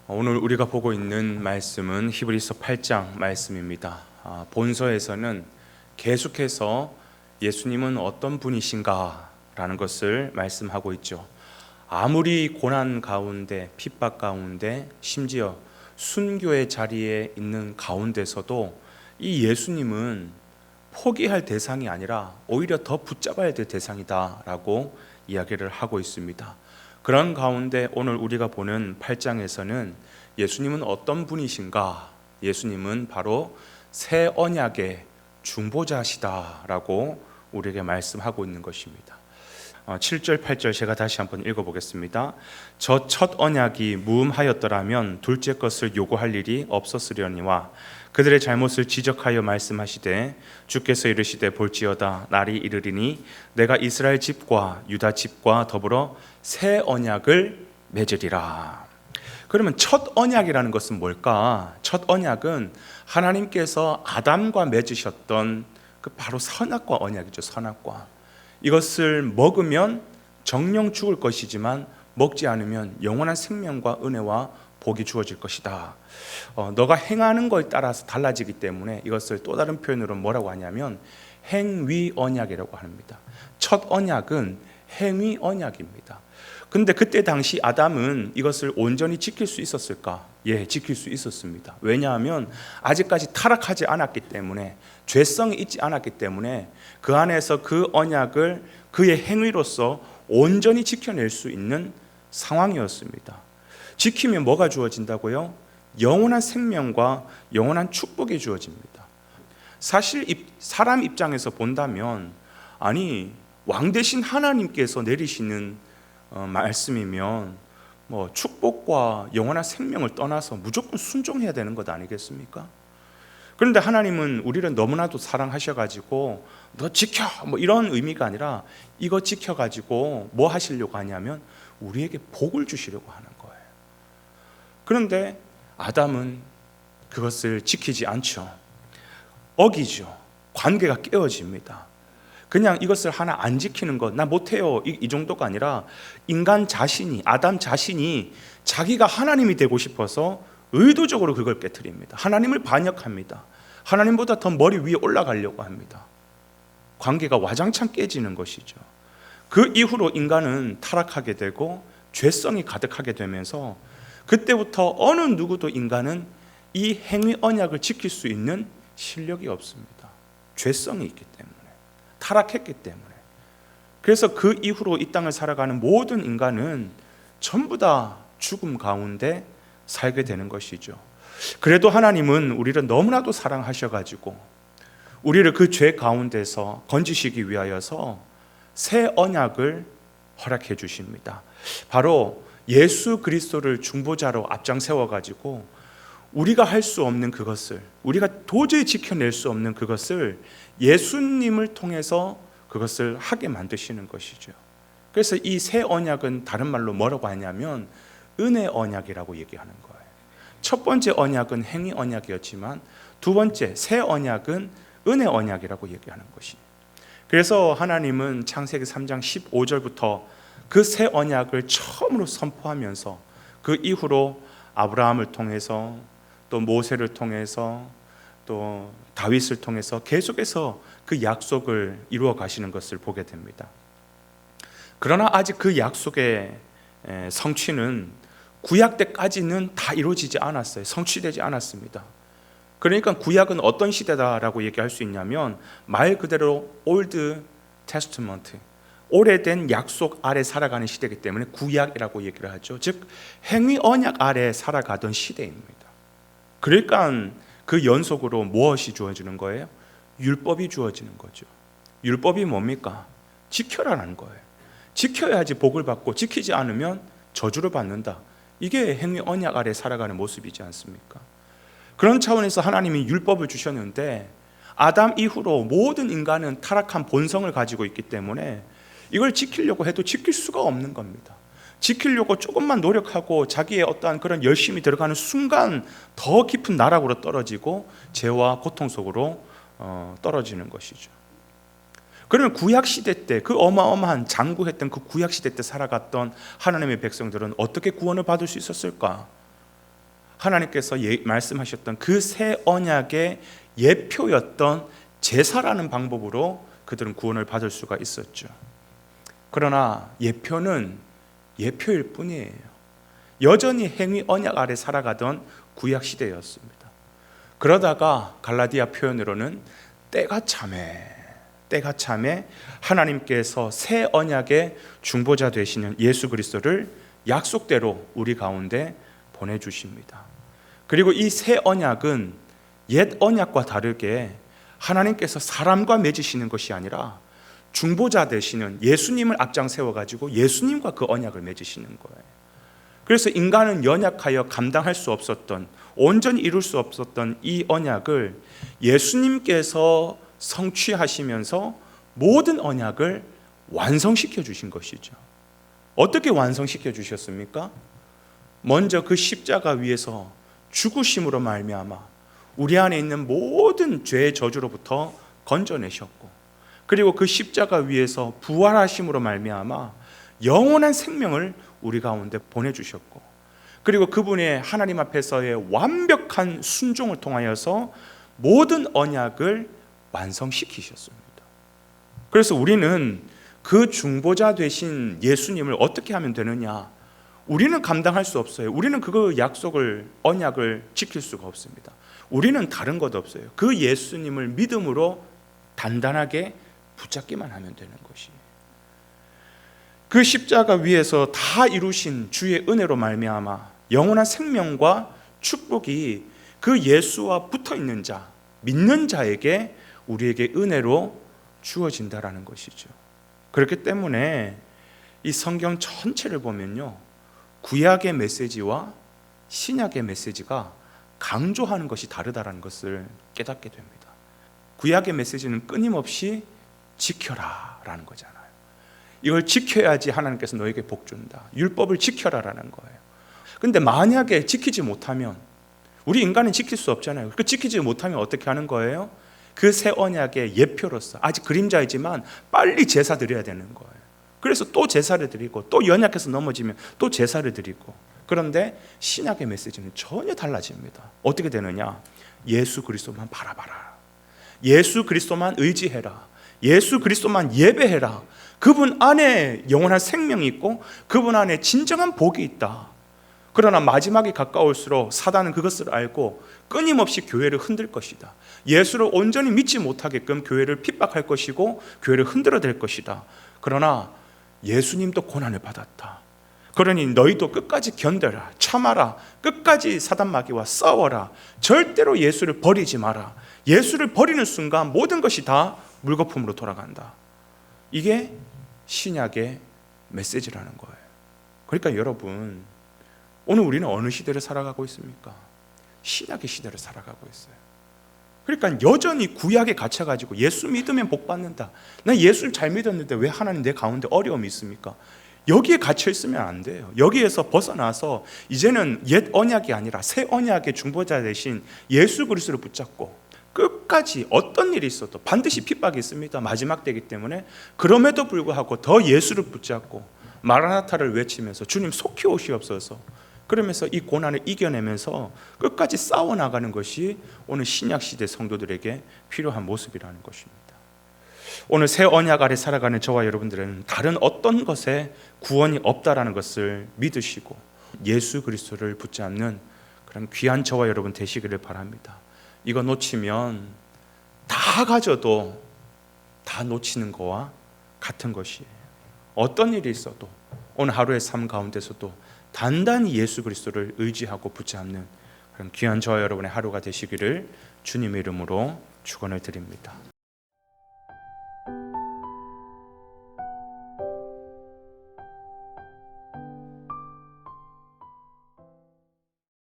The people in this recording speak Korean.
오늘 우리가 보고 있는 말씀은 히브리서 8장 말씀입니다. 본서에서는 계속해서 예수님은 어떤 분이신가 라는 것을 말씀하고 있죠. 아무리 고난 가운데, 핍박 가운데, 심지어 순교의 자리에 있는 가운데서도 이 예수님은 포기할 대상이 아니라 오히려 더 붙잡아야 될 대상이다 라고 이야기를 하고 있습니다. 그런 가운데 오늘 우리가 보는 8장에서는 예수님은 어떤 분이신가? 예수님은 바로 새 언약의 중보자시다라고 우리에게 말씀하고 있는 것입니다. 7절, 8절 제가 다시 한번 읽어보겠습니다. 저 첫 언약이 무음하였더라면 둘째 것을 요구할 일이 없었으려니와 그들의 잘못을 지적하여 말씀하시되 주께서 이르시되 볼지어다 날이 이르리니 내가 이스라엘 집과 유다 집과 더불어 새 언약을 맺으리라. 그러면 첫 언약이라는 것은 뭘까? 첫 언약은 하나님께서 아담과 맺으셨던 그 바로 선악과 언약이죠. 선악과. 이것을 먹으면 정령 죽을 것이지만 먹지 않으면 영원한 생명과 은혜와 복이 주어질 것이다. 너가 행하는 것에 따라서 달라지기 때문에 이것을 또 다른 표현으로 뭐라고 하냐면 행위 언약이라고 합니다. 첫 언약은 행위 언약입니다. 근데 그때 당시 아담은 이것을 온전히 지킬 수 있었을까? 예, 지킬 수 있었습니다. 왜냐하면 아직까지 타락하지 않았기 때문에, 죄성이 있지 않았기 때문에 그 안에서 그 언약을 그의 행위로서 온전히 지켜낼 수 있는 상황이었습니다. 지키면 뭐가 주어진다고요? 영원한 생명과 영원한 축복이 주어집니다. 사실 사람 입장에서 본다면 아니 왕 대신 하나님께서 내리시는 말씀이면 축복과 영원한 생명을 떠나서 무조건 순종해야 되는 것 아니겠습니까? 그런데 하나님은 우리를 너무나도 사랑하셔가지고 너 지켜 이런 의미가 아니라 이거 지켜가지고 뭐 하시려고 하냐면 우리에게 복을 주시려고 하는 거예요. 그런데 아담은 그것을 지키지 않죠. 어기죠. 관계가 깨어집니다. 그냥 이것을 하나 안 지키는 것, 나 못해요 이 정도가 아니라 인간 자신이, 아담 자신이 자기가 하나님이 되고 싶어서 의도적으로 그걸 깨트립니다. 하나님을 반역합니다. 하나님보다 더 머리 위에 올라가려고 합니다. 관계가 와장창 깨지는 것이죠. 그 이후로 인간은 타락하게 되고 죄성이 가득하게 되면서 그때부터 어느 누구도 인간은 이 행위 언약을 지킬 수 있는 실력이 없습니다. 죄성이 있기 때문에, 타락했기 때문에. 그래서 그 이후로 이 땅을 살아가는 모든 인간은 전부 다 죽음 가운데 살게 되는 것이죠. 그래도 하나님은 우리를 너무나도 사랑하셔가지고 우리를 그 죄 가운데서 건지시기 위하여서 새 언약을 허락해 주십니다. 바로 예수 그리스도를 중보자로 앞장 세워가지고 우리가 할 수 없는 그것을, 우리가 도저히 지켜낼 수 없는 그것을 예수님을 통해서 그것을 하게 만드시는 것이죠. 그래서 이 새 언약은 다른 말로 뭐라고 하냐면 은혜 언약이라고 얘기하는 거예요. 첫 번째 언약은 행위 언약이었지만 두 번째 새 언약은 은혜 언약이라고 얘기하는 것이. 그래서 하나님은 창세기 3장 15절부터 그 새 언약을 처음으로 선포하면서 그 이후로 아브라함을 통해서 또 모세를 통해서 또 다윗을 통해서 계속해서 그 약속을 이루어 가시는 것을 보게 됩니다. 그러나 아직 그 약속의 성취는 구약 때까지는 다 이루어지지 않았어요. 성취되지 않았습니다. 그러니까 구약은 어떤 시대다라고 얘기할 수 있냐면 말 그대로 올드 테스트먼트, 오래된 약속 아래 살아가는 시대이기 때문에 구약이라고 얘기를 하죠. 즉 행위 언약 아래 살아가던 시대입니다. 그러니까 그 연속으로 무엇이 주어지는 거예요? 율법이 주어지는 거죠. 율법이 뭡니까? 지켜라는 거예요. 지켜야지 복을 받고 지키지 않으면 저주를 받는다. 이게 행위 언약 아래 살아가는 모습이지 않습니까? 그런 차원에서 하나님이 율법을 주셨는데 아담 이후로 모든 인간은 타락한 본성을 가지고 있기 때문에 이걸 지키려고 해도 지킬 수가 없는 겁니다. 지키려고 조금만 노력하고 자기의 어떠한 그런 열심이 들어가는 순간 더 깊은 나락으로 떨어지고 죄와 고통 속으로 떨어지는 것이죠. 그러면 구약시대 때 그 어마어마한 장구했던 그 구약시대 때 살아갔던 하나님의 백성들은 어떻게 구원을 받을 수 있었을까? 하나님께서 말씀하셨던 그 새 언약의 예표였던 제사라는 방법으로 그들은 구원을 받을 수가 있었죠. 그러나 예표는 예표일 뿐이에요. 여전히 행위 언약 아래 살아가던 구약 시대였습니다. 그러다가 갈라디아 표현으로는 때가 참에 하나님께서 새 언약의 중보자 되시는 예수 그리스도를 약속대로 우리 가운데 보내주십니다. 그리고 이 새 언약은 옛 언약과 다르게 하나님께서 사람과 맺으시는 것이 아니라 중보자 되시는 예수님을 앞장 세워가지고 예수님과 그 언약을 맺으시는 거예요. 그래서 인간은 연약하여 감당할 수 없었던, 온전히 이룰 수 없었던 이 언약을 예수님께서 성취하시면서 모든 언약을 완성시켜 주신 것이죠. 어떻게 완성시켜 주셨습니까? 먼저 그 십자가 위에서 죽으심으로 말미암아 우리 안에 있는 모든 죄의 저주로부터 건져내셨고, 그리고 그 십자가 위에서 부활하심으로 말미암아 영원한 생명을 우리 가운데 보내주셨고, 그리고 그분의 하나님 앞에서의 완벽한 순종을 통하여서 모든 언약을 완성시키셨습니다. 그래서 우리는 그 중보자 되신 예수님을 어떻게 하면 되느냐? 우리는 감당할 수 없어요. 우리는 그 약속을, 언약을 지킬 수가 없습니다. 우리는 다른 것 없어요. 그 예수님을 믿음으로 단단하게 붙잡기만 하면 되는 것이, 그 십자가 위에서 다 이루신 주의 은혜로 말미암아 영원한 생명과 축복이 그 예수와 붙어있는 자, 믿는 자에게 우리에게 은혜로 주어진다라는 것이죠. 그렇기 때문에 이 성경 전체를 보면요, 구약의 메시지와 신약의 메시지가 강조하는 것이 다르다라는 것을 깨닫게 됩니다. 구약의 메시지는 끊임없이 지켜라 라는 거잖아요. 이걸 지켜야지 하나님께서 너에게 복 준다, 율법을 지켜라라는 거예요. 근데 만약에 지키지 못하면, 우리 인간은 지킬 수 없잖아요. 그 지키지 못하면 어떻게 하는 거예요? 그 새 언약의 예표로서, 아직 그림자이지만 빨리 제사 드려야 되는 거예요. 그래서 또 제사를 드리고, 또 연약해서 넘어지면 또 제사를 드리고. 그런데 신약의 메시지는 전혀 달라집니다. 어떻게 되느냐? 예수 그리스도만 바라봐라, 예수 그리스도만 의지해라, 예수 그리스도만 예배해라. 그분 안에 영원한 생명이 있고 그분 안에 진정한 복이 있다. 그러나 마지막이 가까울수록 사단은 그것을 알고 끊임없이 교회를 흔들 것이다. 예수를 온전히 믿지 못하게끔 교회를 핍박할 것이고 교회를 흔들어댈 것이다. 그러나 예수님도 고난을 받았다. 그러니 너희도 끝까지 견뎌라, 참아라, 끝까지 사단 마귀와 싸워라. 절대로 예수를 버리지 마라. 예수를 버리는 순간 모든 것이 다 물거품으로 돌아간다. 이게 신약의 메시지라는 거예요. 그러니까 여러분, 오늘 우리는 어느 시대를 살아가고 있습니까? 신약의 시대를 살아가고 있어요. 그러니까 여전히 구약에 갇혀가지고 예수 믿으면 복 받는다, 나 예수를 잘 믿었는데 왜 하나님 내 가운데 어려움이 있습니까? 여기에 갇혀 있으면 안 돼요. 여기에서 벗어나서 이제는 옛 언약이 아니라 새 언약의 중보자 대신 예수 그리스도를 붙잡고 끝까지 어떤 일이 있어도 반드시 핍박이 있습니다. 마지막 때이기 때문에. 그럼에도 불구하고 더 예수를 붙잡고 마라나타를 외치면서 주님 속히 오시옵소서, 그러면서 이 고난을 이겨내면서 끝까지 싸워나가는 것이 오늘 신약시대 성도들에게 필요한 모습이라는 것입니다. 오늘 새 언약 아래 살아가는 저와 여러분들은 다른 어떤 것에 구원이 없다라는 것을 믿으시고 예수 그리스도를 붙잡는 그런 귀한 저와 여러분 되시기를 바랍니다. 이거 놓치면 다 가져도 다 놓치는 거와 같은 것이에요. 어떤 일이 있어도 오늘 하루의 삶 가운데서도 단단히 예수 그리스도를 의지하고 붙잡는 그런 귀한 저와 여러분의 하루가 되시기를 주님의 이름으로 축원을 드립니다.